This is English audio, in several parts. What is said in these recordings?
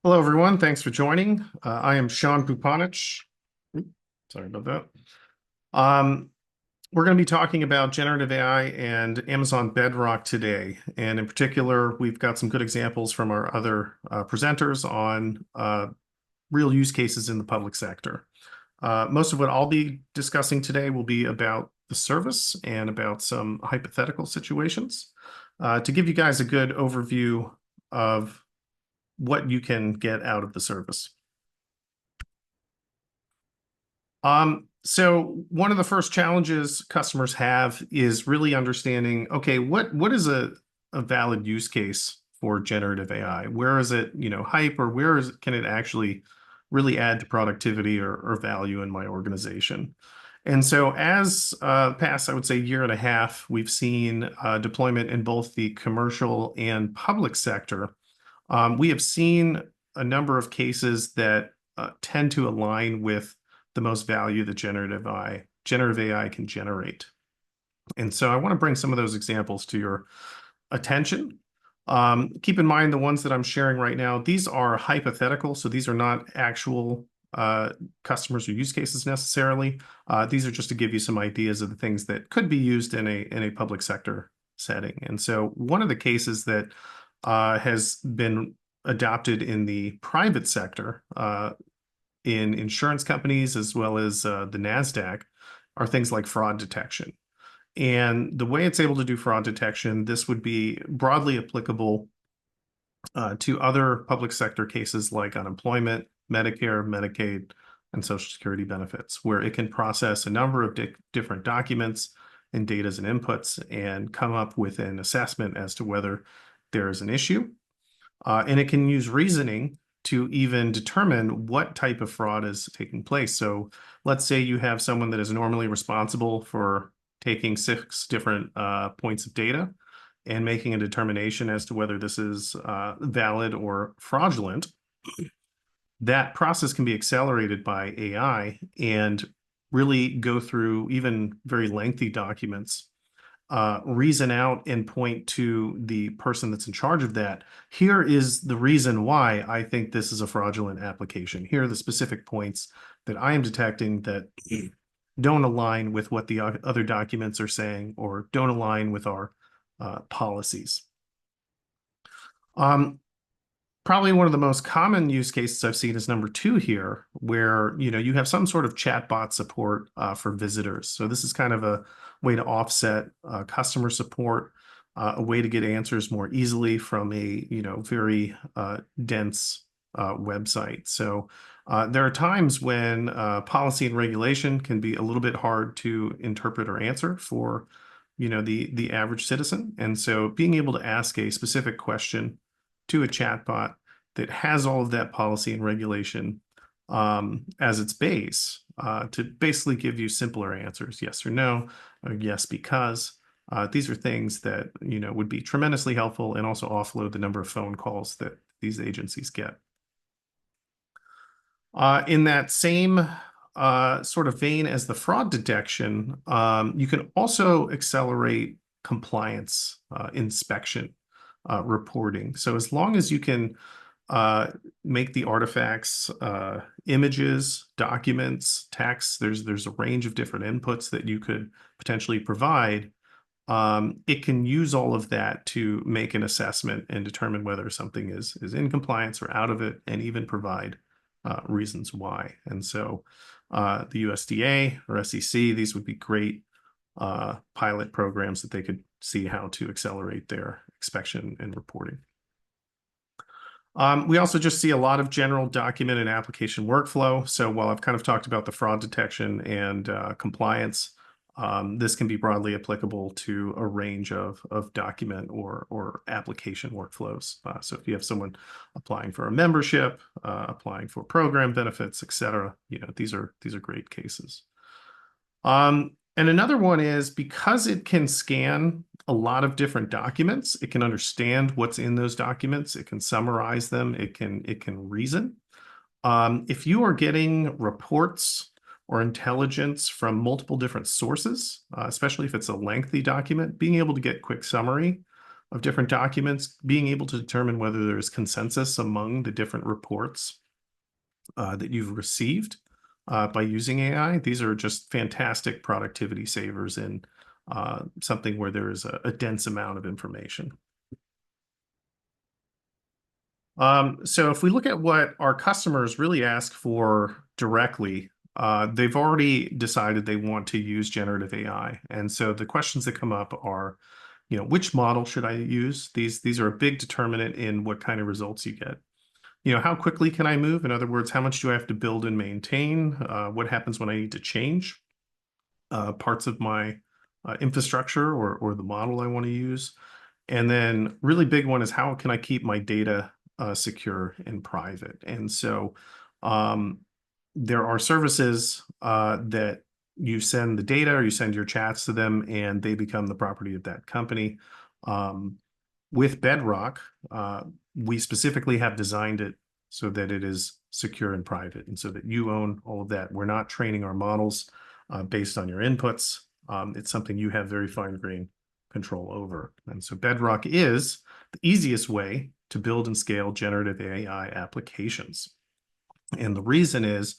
Hello, everyone. Thanks for joining. I am Sean Pupanich. Oop, Sorry about that. Um, we're going to be talking about generative AI and Amazon Bedrock today. And in particular, we've got some good examples from our other presenters on real use cases in the public sector. Most of what I'll be discussing today will be about the service and about some hypothetical situations to give you guys a good overview of what you can get out of the service. So one of the first challenges customers have is really understanding, okay, what is a valid use case for generative AI? Where is it, hype, or can it actually really add to productivity or value in my organization? And so as past, I would say, year and a half, we've seen deployment in both the commercial and public sector. We have seen a number of cases that tend to align with the most value that generative AI can generate. And so I want to bring some of those examples to your attention. Keep in mind the ones that I'm sharing right now, these are hypothetical, so these are not actual customers or use cases necessarily. These are just to give you some ideas of the things that could be used in a public sector setting. And so one of the cases that has been adopted in the private sector in insurance companies as well as the NASDAQ are things like fraud detection. And the way it's able to do fraud detection, this would be broadly applicable to other public sector cases like unemployment, Medicare, Medicaid, and Social Security benefits, where it can process a number of different documents and data and inputs and come up with an assessment as to whether there is an issue. And it can use reasoning to even determine what type of fraud is taking place. So let's say you have someone that is normally responsible for taking 6 different points of data and making a determination as to whether this is valid or fraudulent. That process can be accelerated by AI and really go through even very lengthy documents, reason out and point to the person that's in charge of that. Here is the reason why I think this is a fraudulent application. Here are the specific points that I am detecting that don't align with what the other documents are saying or don't align with our policies. Probably one of the most common use cases I've seen is number 2 here, where you have some sort of chatbot support for visitors. So this is kind of a way to offset customer support, a way to get answers more easily from a very dense website. So there are times when policy and regulation can be a little bit hard to interpret or answer for the average citizen. And so being able to ask a specific question to a chatbot that has all of that policy and regulation as its base to basically give you simpler answers, yes or no, or yes because. These are things that would be tremendously helpful and also offload the number of phone calls that these agencies get. In that same sort of vein as the fraud detection, you can also accelerate compliance inspection reporting. So as long as you can make the artifacts images, documents, text, there's a range of different inputs that you could potentially provide. It can use all of that to make an assessment and determine whether something is in compliance or out of it, and even provide reasons why. And so the USDA or SEC, these would be great pilot programs that they could see how to accelerate their inspection and reporting. We also just see a lot of general document and application workflow. So while I've kind of talked about the fraud detection and compliance, this can be broadly applicable to a range of document or application workflows. So if you have someone applying for a membership, applying for program benefits, etc., these are great cases. And another one is because it can scan a lot of different documents, it can understand what's in those documents, it can summarize them, it can reason. If you are getting reports or intelligence from multiple different sources, especially if it's a lengthy document, being able to get quick summary of different documents, being able to determine whether there's consensus among the different reports that you've received by using AI. These are just fantastic productivity savers in something where there is a dense amount of information. So if we look at what our customers really ask for directly, they've already decided they want to use generative AI. And so the questions that come up are, which model should I use? These are a big determinant in what kind of results you get. How quickly can I move? In other words, how much do I have to build and maintain? What happens when I need to change parts of my infrastructure or the model I want to use? And then really big one is how can I keep my data secure and private? And so um, there are services that you send the data or you send your chats to them and they become the property of that company. With Bedrock, we specifically have designed it so that it is secure and private and so that you own all of that. We're not training our models based on your inputs. It's something you have very fine-grained control over. And so Bedrock is the easiest way to build and scale generative AI applications. And the reason is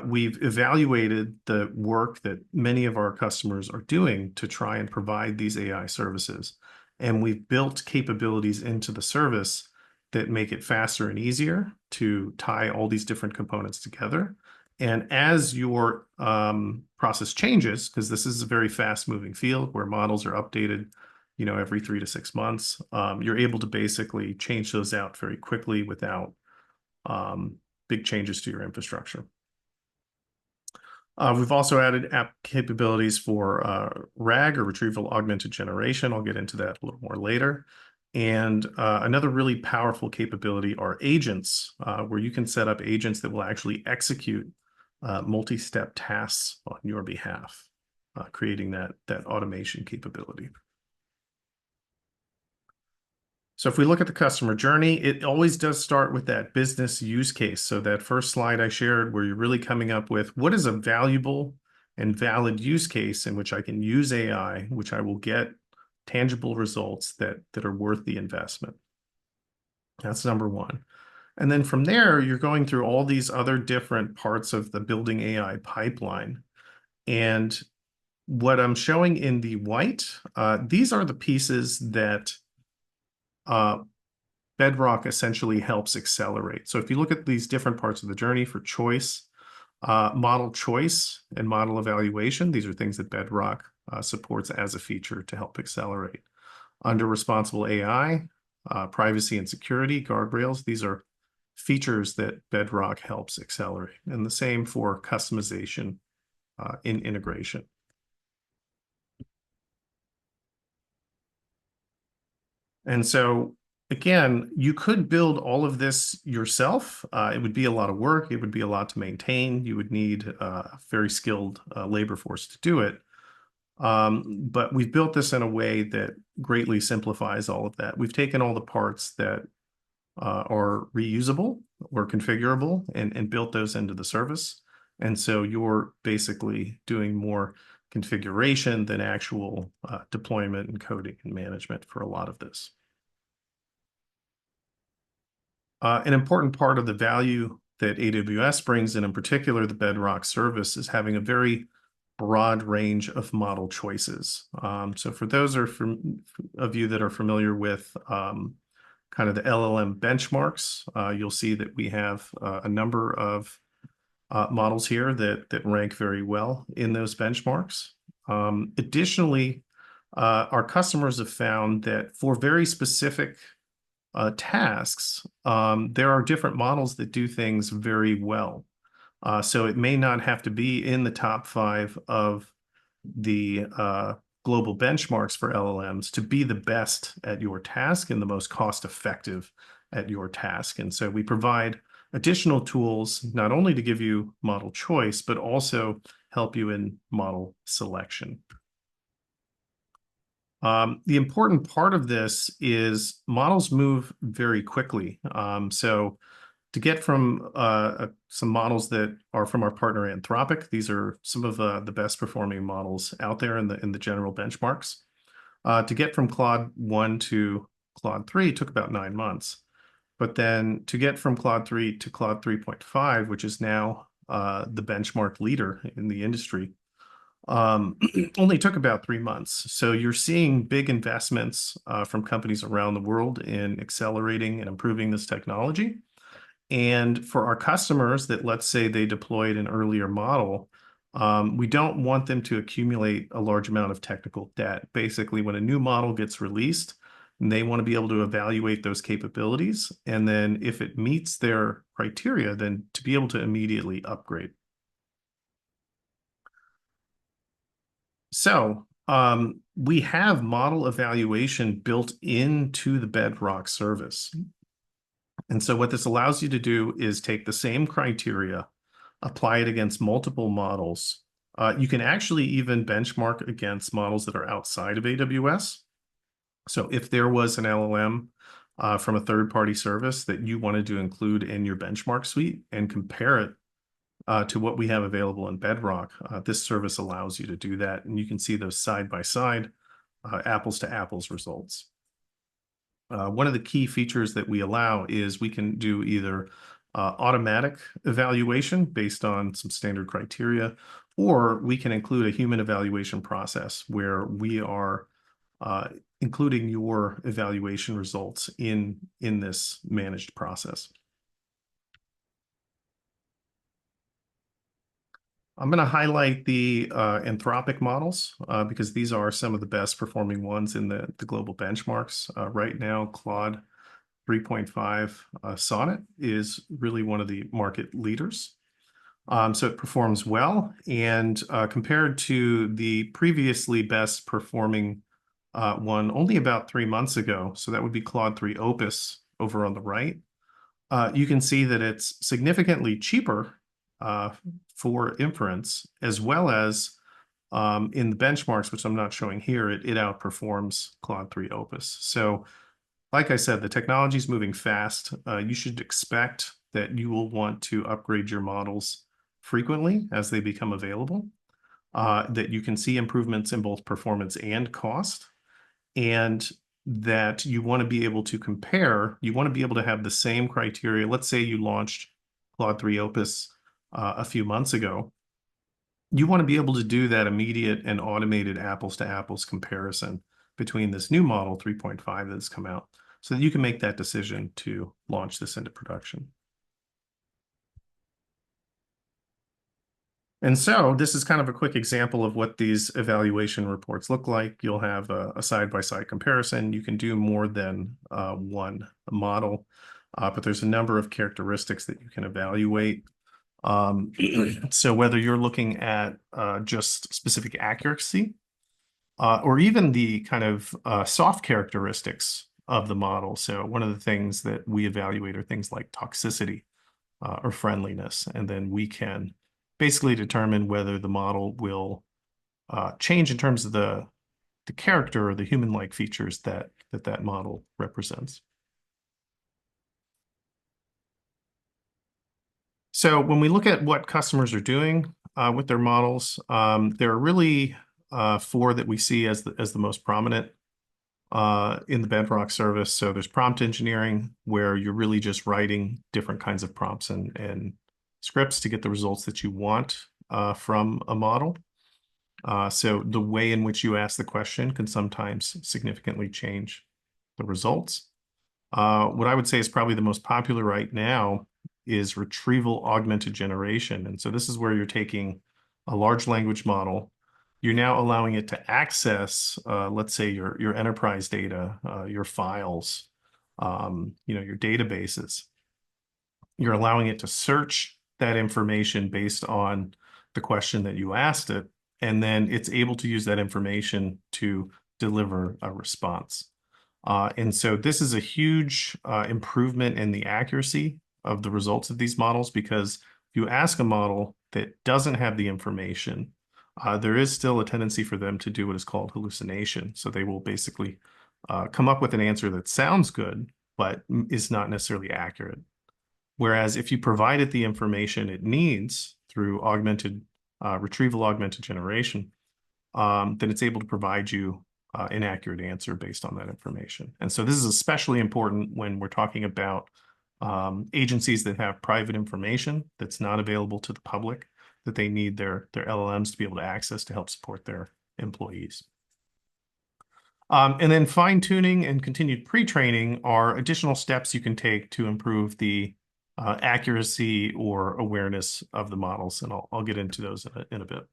we've evaluated the work that many of our customers are doing to try and provide these AI services. And we've built capabilities into the service that make it faster and easier to tie all these different components together. And as your process changes, because this is a very fast-moving field where models are updated, every 3 to 6 months, you're able to basically change those out very quickly without big changes to your infrastructure. We've also added app capabilities for RAG, or retrieval augmented generation. I'll get into that a little more later. And another really powerful capability are agents, where you can set up agents that will actually execute multi-step tasks on your behalf, creating that automation capability. So if we look at the customer journey, it always does start with that business use case. So that first slide I shared where you're really coming up with what is a valuable and valid use case in which I can use AI, which I will get tangible results that are worth the investment. That's number one. And then from there, you're going through all these other different parts of the building AI pipeline. And what I'm showing in the white, these are the pieces that Bedrock essentially helps accelerate. So if you look at these different parts of the journey for choice, model choice, and model evaluation, these are things that Bedrock supports as a feature to help accelerate. Under responsible AI, privacy and security, guardrails, these are features that Bedrock helps accelerate. And the same for customization in integration. And so, again, you could build all of this yourself. It would be a lot of work. It would be a lot to maintain. You would need a very skilled labor force to do it. But we've built this in a way that greatly simplifies all of that. We've taken all the parts that are reusable or configurable and built those into the service. And so you're basically doing more configuration than actual deployment and coding and management for a lot of this. An important part of the value that AWS brings in particular, the Bedrock service, is having a very broad range of model choices. So for those of you that are familiar with kind of the LLM benchmarks, you'll see that we have a number of models here that rank very well in those benchmarks. Additionally, our customers have found that for very specific tasks, there are different models that do things very well. So it may not have to be in the top 5 of the global benchmarks for LLMs to be the best at your task and the most cost-effective at your task. And so we provide additional tools not only to give you model choice, but also help you in model selection. The important part of this is models move very quickly. So to get from some models that are from our partner Anthropic, these are some of the best performing models out there in the general benchmarks. To get from Claude 1 to Claude 3 took about 9 months. But then to get from Claude 3 to Claude 3.5, which is now the benchmark leader in the industry, only took about 3 months. So you're seeing big investments from companies around the world in accelerating and improving this technology. And for our customers that, let's say, they deployed an earlier model, we don't want them to accumulate a large amount of technical debt. Basically, when a new model gets released, they want to be able to evaluate those capabilities. And then if it meets their criteria, then to be able to immediately upgrade. So we have model evaluation built into the Bedrock service. And so what this allows you to do is take the same criteria, apply it against multiple models. You can actually even benchmark against models that are outside of AWS. So if there was an LLM from a third-party service that you wanted to include in your benchmark suite and compare it to what we have available in Bedrock, this service allows you to do that. And you can see those side-by-side, apples to apples results. One of the key features that we allow is we can do either automatic evaluation based on some standard criteria, or we can include a human evaluation process where we are including your evaluation results in this managed process. I'm going to highlight the Anthropic models because these are some of the best performing ones in the global benchmarks. Right now, Claude 3.5 Sonnet is really one of the market leaders. So it performs well. And compared to the previously best performing one only about 3 months ago, so that would be Claude 3 Opus over on the right, you can see that it's significantly cheaper for inference, as well as in the benchmarks, which I'm not showing here, it outperforms Claude 3 Opus. So like I said, the technology is moving fast. You should expect that you will want to upgrade your models frequently as they become available, that you can see improvements in both performance and cost, and that you want to be able to compare, you want to be able to have the same criteria. Let's say you launched Claude 3 Opus a few months ago. You want to be able to do that immediate and automated apples to apples comparison between this new model 3.5 that's come out so that you can make that decision to launch this into production. And so this is kind of a quick example of what these evaluation reports look like. You'll have a side-by-side comparison. You can do more than one model, but there's a number of characteristics that you can evaluate. So whether you're looking at just specific accuracy or even the kind of soft characteristics of the model. So one of the things that we evaluate are things like toxicity or friendliness, and then we can basically determine whether the model will change in terms of the character or the human-like features that model represents. So when we look at what customers are doing with their models, there are really four that we see as the most prominent in the Bedrock service. So there's prompt engineering, where you're really just writing different kinds of prompts and scripts to get the results that you want from a model. So the way in which you ask the question can sometimes significantly change the results. What I would say is probably the most popular right now is retrieval augmented generation. And so this is where you're taking a large language model. You're now allowing it to access, let's say, your enterprise data, your files, your databases. You're allowing it to search that information based on the question that you asked it, and then it's able to use that information to deliver a response. And so this is a huge improvement in the accuracy of the results of these models, because if you ask a model that doesn't have the information, there is still a tendency for them to do what is called hallucination. So they will basically come up with an answer that sounds good, but is not necessarily accurate. Whereas if you provide it the information it needs through retrieval augmented generation, then it's able to provide you inaccurate answer based on that information. And so this is especially important when we're talking about agencies that have private information that's not available to the public, that they need their LLMs to be able to access to help support their employees. And then fine-tuning and continued pre-training are additional steps you can take to improve the accuracy or awareness of the models. And I'll get into those in a bit.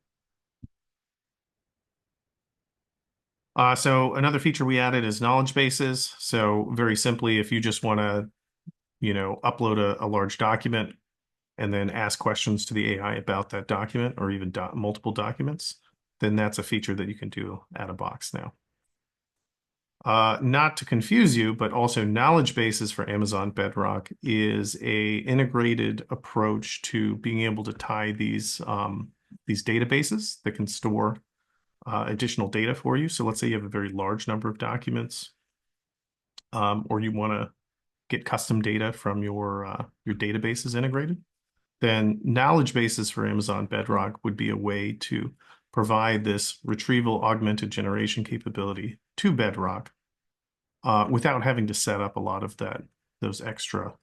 So another feature we added is knowledge bases. So very simply, if you just want to, upload a large document and then ask questions to the AI about that document or even multiple documents, then that's a feature that you can do out of box now. Not to confuse you, but also knowledge bases for Amazon Bedrock is a integrated approach to being able to tie these databases that can store additional data for you. So let's say you have a very large number of documents, or you want to get custom data from your databases integrated. Then knowledge bases for Amazon Bedrock would be a way to provide this retrieval augmented generation capability to Bedrock without having to set up a lot of those extra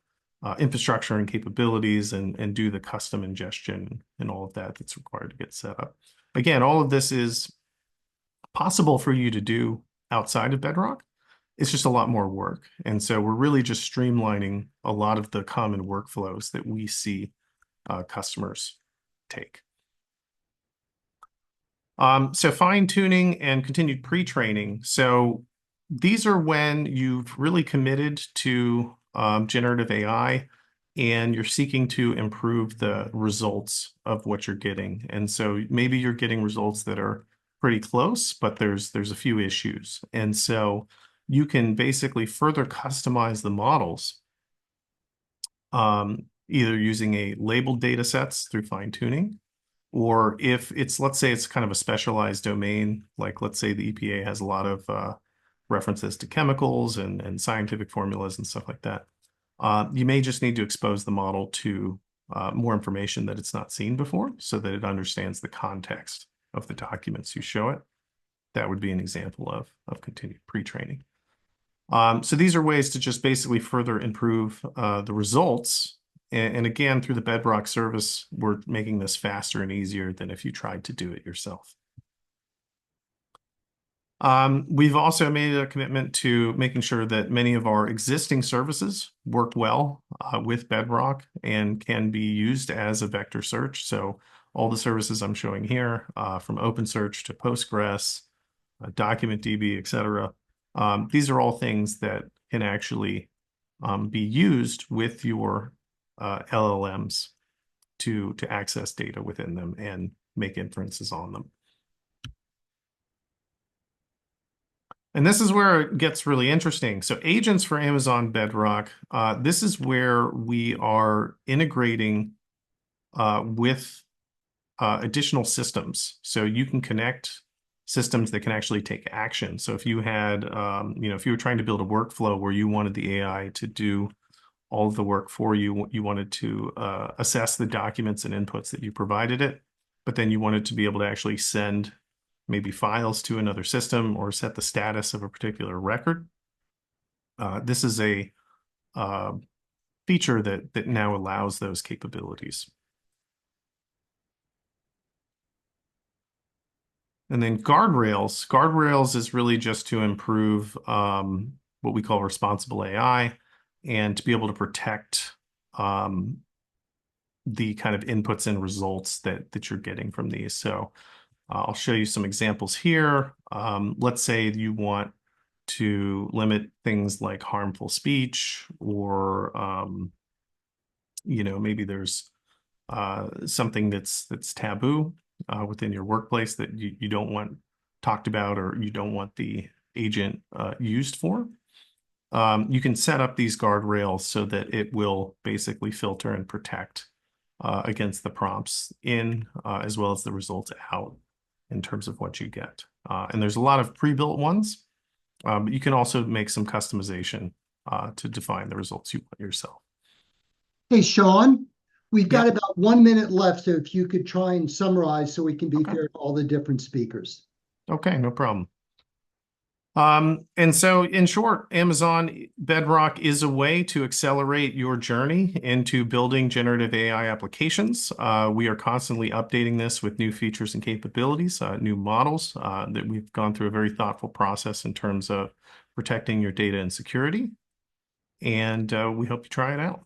infrastructure and capabilities and do the custom ingestion and all of that that's required to get set up. Again, all of this is possible for you to do outside of Bedrock. It's just a lot more work. And so we're really just streamlining a lot of the common workflows that we see customers take. So fine-tuning and continued pre-training. So these are when you've really committed to generative AI and you're seeking to improve the results of what you're getting. And so maybe you're getting results that are pretty close, but there's a few issues. And so you can basically further customize the models, either using a labeled data sets through fine-tuning, or if it's, let's say it's kind of a specialized domain, like let's say the EPA has a lot of references to chemicals and scientific formulas and stuff like that. You may just need to expose the model to more information that it's not seen before so that it understands the context of the documents you show it. That would be an example of continued pre-training. So these are ways to just basically further improve the results. And again, through the Bedrock service, we're making this faster and easier than if you tried to do it yourself. We've also made a commitment to making sure that many of our existing services work well with Bedrock and can be used as a vector search. So all the services I'm showing here, from OpenSearch to Postgres, DocumentDB, et cetera, these are all things that can actually be used with your LLMs to access data within them and make inferences on them. And this is where it gets really interesting. So agents for Amazon Bedrock, this is where we are integrating with additional systems. So you can connect systems that can actually take action. So if you had, if you were trying to build a workflow where you wanted the AI to do all of the work for you, you wanted to assess the documents and inputs that you provided it, but then you wanted to be able to actually send maybe files to another system or set the status of a particular record. This is a feature that now allows those capabilities. And then guardrails. Guardrails is really just to improve what we call responsible AI and to be able to protect the kind of inputs and results that you're getting from these. So I'll show you some examples here. Let's say you want to limit things like harmful speech, or maybe there's something that's taboo within your workplace that you don't want talked about or you don't want the agent used for. You can set up these guardrails so that it will basically filter and protect against the prompts in as well as the results out in terms of what you get. And there's a lot of pre-built ones, but you can also make some customization to define the results you want yourself. Hey, Sean, we've got about 1 minute left, so if you could try and summarize so we can be fair to all the different speakers. Okay, no problem. And so in short, Amazon Bedrock is a way to accelerate your journey into building generative AI applications. We are constantly updating this with new features and capabilities, new models that we've gone through a very thoughtful process in terms of protecting your data and security. And we hope you try it out.